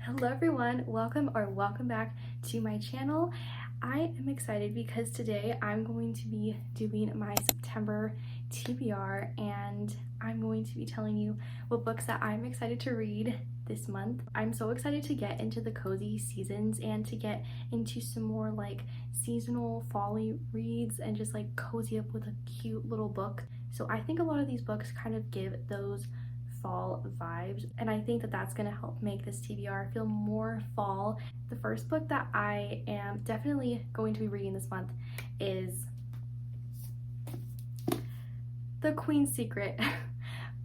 Hello everyone, welcome back to my channel. I am excited because today I'm going to be doing my September TBR and I'm going to be telling you what books that I'm excited to read this month. I'm so excited to get into the cozy seasons and to get into some more like seasonal fall-y reads and just like cozy up with a cute little book. So I think a lot of these books kind of give those fall vibes, and I think that that's going to help make this TBR feel more fall. The first book that I am definitely going to be reading this month is The Queen's Secret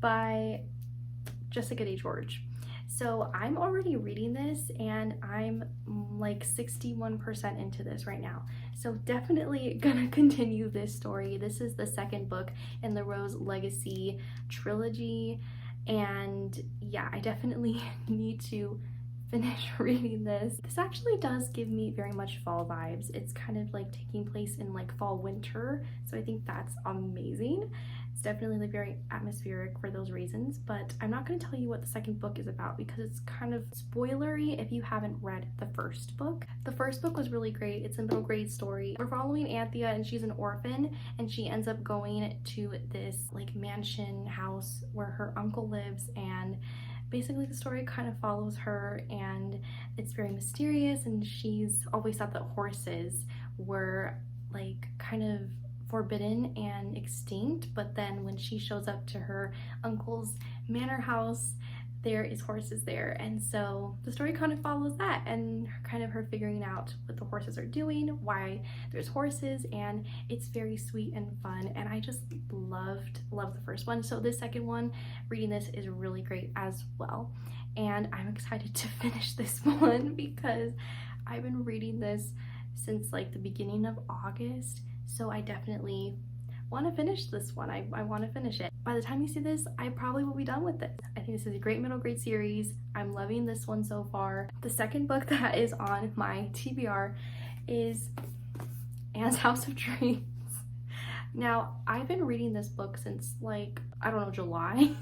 by Jessica D. George. So I'm already reading this and I'm like 61% into this right now. So definitely gonna continue this story. This is the second book in the Rose Legacy trilogy. And yeah, I definitely need to finish reading this. This actually does give me very much fall vibes. It's kind of like taking place in like fall winter, so I think that's amazing. It's definitely like very atmospheric for those reasons, but I'm not going to tell you what the second book is about because it's kind of spoilery if you haven't read the first book. The first book was really great. It's a middle grade story. We're following Anthea and she's an orphan and she ends up going to this like mansion house where her uncle lives, and basically the story kind of follows her and it's very mysterious, and she's always thought that horses were like kind of forbidden and extinct, but then when she shows up to her uncle's manor house, there is horses there, and so the story kind of follows that and kind of her figuring out what the horses are doing, why there's horses, and it's very sweet and fun, and I just loved the first one. So this second one, reading this is really great as well, and I'm excited to finish this one because I've been reading this since like the beginning of August, so I definitely want to finish this one. I want to finish it. By the time you see this, I probably will be done with it. I think this is a great middle grade series. I'm loving this one so far. The second book that is on my TBR is Anne's House of Dreams. Now, I've been reading this book since like, I don't know, July.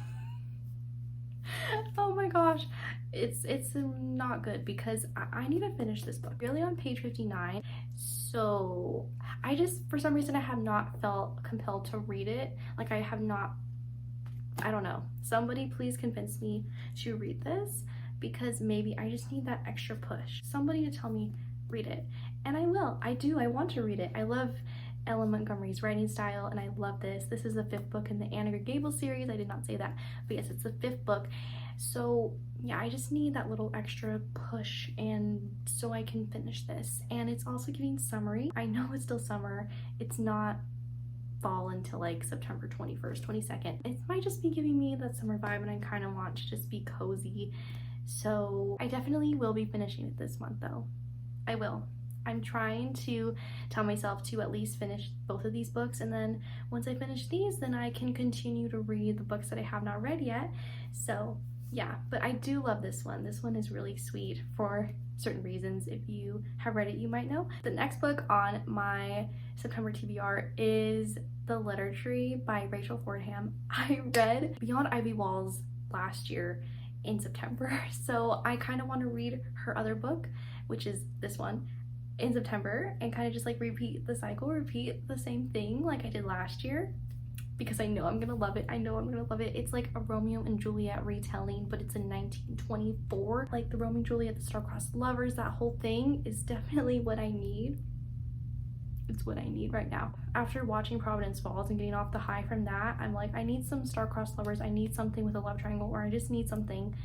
Oh my gosh, it's not good because I need to finish this book. Really on page 59. So I just, for some reason, I have not felt compelled to read it. Like I have not, I don't know. Somebody please convince me to read this because maybe I just need that extra push. Somebody to tell me, read it. And I will, I want to read it. I love Ellen Montgomery's writing style and I love this. This is the fifth book in the Anne of Gable series. I did not say that, but yes, it's the fifth book. So yeah, I just need that little extra push and so I can finish this. And it's also getting summery. I know it's still summer. It's not fall until like September 21st, 22nd. It might just be giving me that summer vibe and I kind of want to just be cozy. So I definitely will be finishing it this month though. I will. I'm trying to tell myself to at least finish both of these books, and then once I finish these, then I can continue to read the books that I have not read yet. So yeah, but I do love this one. This one is really sweet for certain reasons. If you have read it, you might know. The next book on my September TBR is The Letter Tree by Rachel Fordham. I read Beyond Ivy Walls last year in September, so I kind of want to read her other book, which is this one, in September, and kind of just like repeat the cycle, repeat the same thing like I did last year, because I know I'm gonna love it. I know I'm gonna love it. It's like a Romeo and Juliet retelling, but it's in 1924. Like the Romeo and Juliet, the star-crossed lovers, that whole thing is definitely what I need. It's what I need right now. After watching Providence Falls and getting off the high from that, I'm like, I need some star-crossed lovers. I need something with a love triangle, or I just need something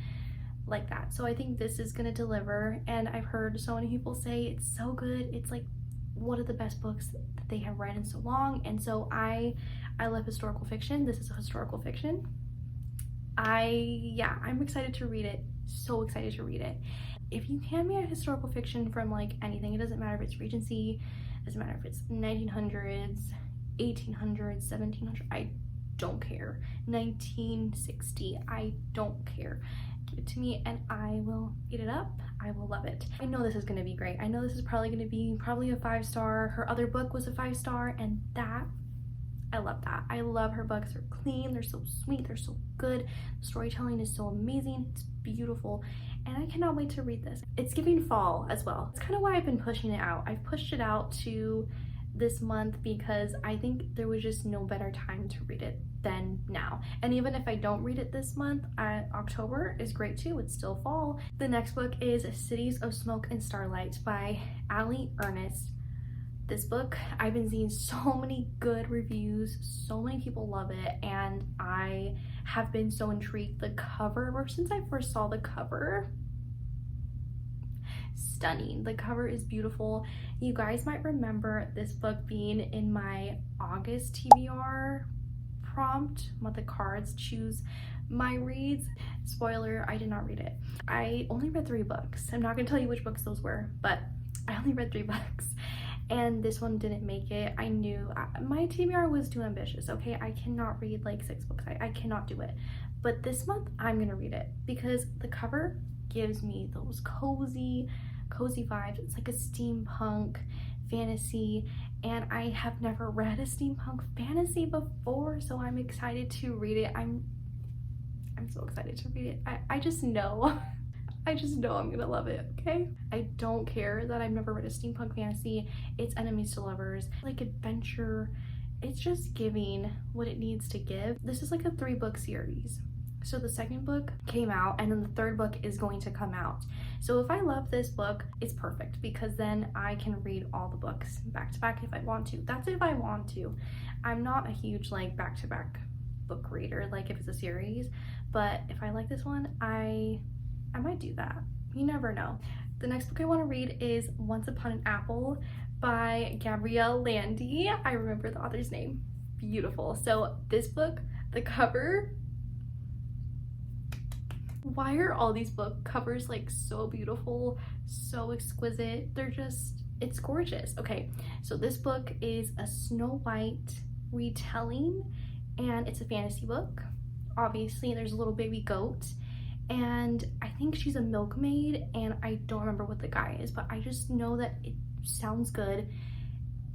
like that. So I think this is gonna deliver, and I've heard so many people say it's so good. It's like one of the best books that they have read in so long, and so I love historical fiction. This is a historical fiction. I'm excited to read it. So excited to read it. If you hand me a historical fiction from like anything, it doesn't matter if it's Regency, it doesn't matter if it's 1900s, 1800s, 1700s, I don't care. 1960, I don't care. Give it to me and I will eat it up. I will love it. I know this is gonna be great. I know this is probably gonna be a 5-star. Her other book was a 5-star, and that, I love that. I love her books. They're clean, they're so sweet, they're so good. The storytelling is so amazing, it's beautiful, and I cannot wait to read this. It's giving fall as well. It's kind of why I've been pushing it out. I've pushed it out to this month because I think there was just no better time to read it than now. And even if I don't read it this month, October is great too. It's still fall. The next book is Cities of Smoke and Starlight by Allie Ernest. This book, I've been seeing so many good reviews, so many people love it, and I have been so intrigued. The cover, ever since I first saw the cover, stunning. The cover is beautiful. You guys might remember this book being in my August TBR prompt, what the cards choose my reads. Spoiler, I did not read it. I only read 3 books. I'm not gonna tell you which books those were, but I only read 3 books. And this one didn't make it. I knew my TBR was too ambitious, okay? I cannot read like 6 books. I cannot do it. But this month, I'm gonna read it because the cover gives me those cozy vibes. It's like a steampunk fantasy, and I have never read a steampunk fantasy before, so I'm excited to read it. I'm so excited to read it. I just know. I just know I'm gonna love it, okay? I don't care that I've never read a steampunk fantasy. It's enemies to lovers, like adventure. It's just giving what it needs to give. This is like a 3-book series. So the second book came out, and then the third book is going to come out. So if I love this book, it's perfect because then I can read all the books back to back if I want to. That's if I want to. I'm not a huge like back to back book reader, like if it's a series, but if I like this one, I might do that. You never know. The next book I want to read is Once Upon an Apple by Gabrielle Landy. I remember the author's name. Beautiful. So this book, the cover, why are all these book covers like so beautiful, so exquisite? They're just, it's gorgeous. Okay, so this book is a Snow White retelling, and it's a fantasy book. Obviously, there's a little baby goat, and I think she's a milkmaid, and I don't remember what the guy is, but I just know that it sounds good.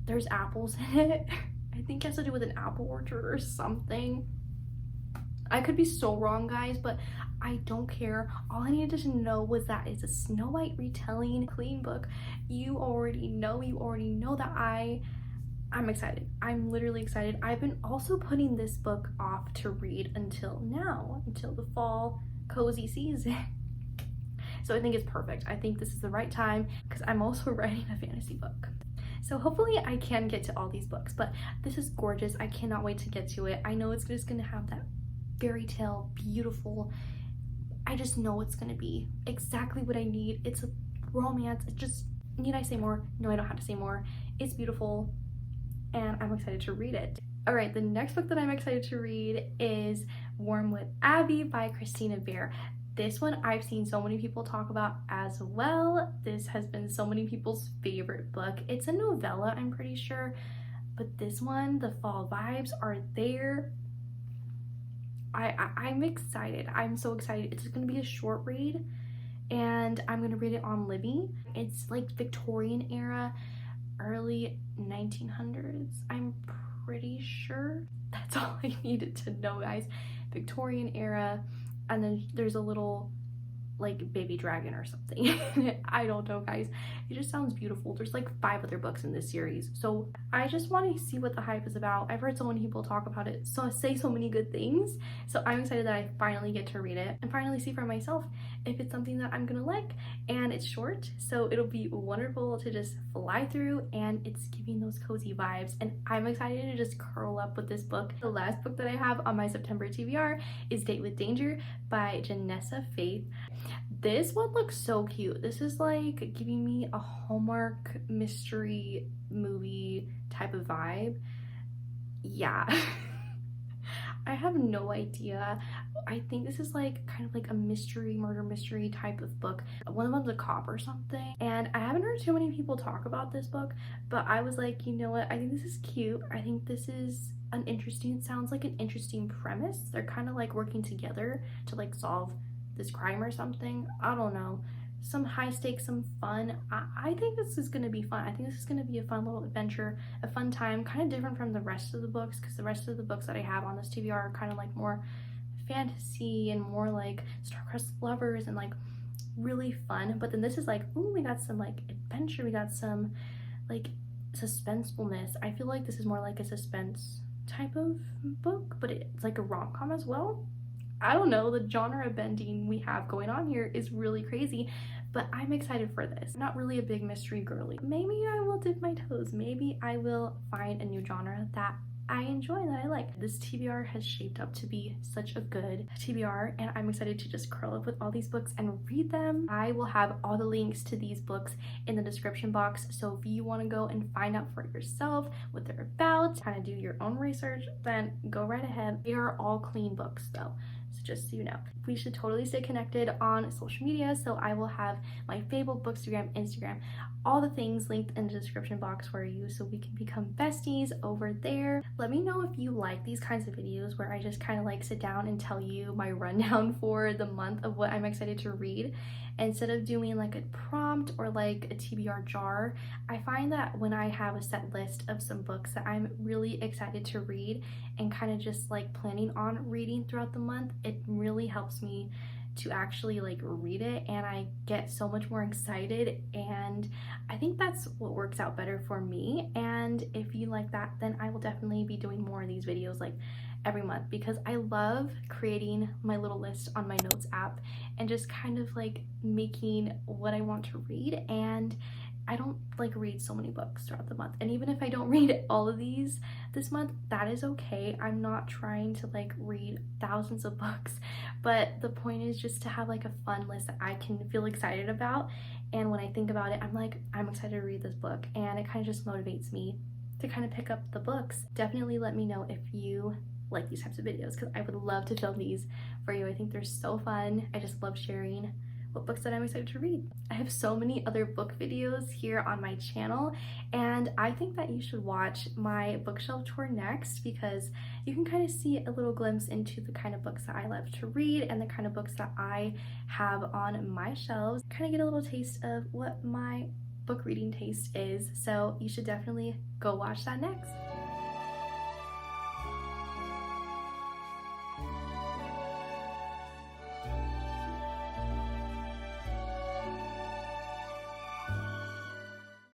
There's apples in it. I think it has to do with an apple orchard or something. I could be so wrong, guys, but I don't care. All I needed to know was that it's a Snow White retelling, clean book. You already know that I'm excited. I'm literally excited. I've been also putting this book off to read until now, until the fall cozy season. So I think it's perfect. I think this is the right time because I'm also writing a fantasy book. So hopefully I can get to all these books, but this is gorgeous. I cannot wait to get to it. I know it's just gonna have that fairy tale, beautiful. I just know it's gonna be exactly what I need. It's a romance. It's just, need I say more? No, I don't have to say more. It's beautiful, and I'm excited to read it. All right, the next book that I'm excited to read is Wormwood Abbey by Christina Bear. This one I've seen so many people talk about as well. This has been so many people's favorite book. It's a novella, I'm pretty sure, but this one, the fall vibes are there. I'm excited. I'm so excited. It's gonna be a short read, and I'm gonna read it on Libby. It's like Victorian era, early 1900s. I'm pretty sure. That's all I needed to know, guys. Victorian era, and then there's a little like baby dragon or something. I don't know, guys. It just sounds beautiful. There's like 5 other books in this series, so I just want to see what the hype is about. I've heard so many people talk about it, so say so many good things, so I'm excited that I finally get to read it and finally see for myself if it's something that I'm gonna like. And it's short, so it'll be wonderful to just fly through, and it's giving those cozy vibes, and I'm excited to just curl up with this book. The last book that I have on my September TBR is Date with Danger by Janessa Faith. This one looks so cute. This is like giving me a Hallmark mystery movie type of vibe. Yeah. I have no idea. I think this is like kind of like a mystery, murder mystery type of book. One of them's a cop or something. And I haven't heard too many people talk about this book, but I was like, you know what? I think this is cute. I think this is an interesting, it sounds like an interesting premise. They're kind of like working together to like solve this crime or something. I don't know. Some high stakes, some fun. I think this is going to be fun. I think this is going to be a fun little adventure, a fun time, kind of different from the rest of the books, because the rest of the books that I have on this TBR are kind of like more fantasy and more like star-crossed lovers and like really fun. But then this is like, ooh, we got some like adventure, we got some like suspensefulness. I feel like this is more like a suspense type of book, but it's like a rom-com as well. I don't know, the genre bending we have going on here is really crazy, but I'm excited for this. I'm not really a big mystery girly. Maybe I will dip my toes. Maybe I will find a new genre that I enjoy, that I like. This TBR has shaped up to be such a good TBR, and I'm excited to just curl up with all these books and read them. I will have all the links to these books in the description box, so if you want to go and find out for yourself what they're about, kind of do your own research, then go right ahead. They are all clean books though, so just so you know. We should totally stay connected on social media, so I will have my Facebook, Bookstagram, Instagram, all the things linked in the description box for you, so we can become besties over there. Let me know if you like these kinds of videos where I just kind of like sit down and tell you my rundown for the month of what I'm excited to read, instead of doing like a prompt or like a TBR jar. I find that when I have a set list of some books that I'm really excited to read and kind of just like planning on reading throughout the month, it really helps me to actually like read it, and I get so much more excited, and I think that's what works out better for me. And if you like that, then I will definitely be doing more of these videos like every month, because I love creating my little list on my notes app and just kind of like making what I want to read. And I don't like read so many books throughout the month, and even if I don't read all of these this month, that is okay. I'm not trying to like read thousands of books, but the point is just to have like a fun list that I can feel excited about, and when I think about it, I'm like, I'm excited to read this book, and it kind of just motivates me to kind of pick up the books. Definitely let me know if you like these types of videos, because I would love to film these for you. I think they're so fun. I just love sharing what books that I'm excited to read. I have so many other book videos here on my channel, and I think that you should watch my bookshelf tour next, because you can kind of see a little glimpse into the kind of books that I love to read and the kind of books that I have on my shelves. Kind of get a little taste of what my book reading taste is, so you should definitely go watch that next.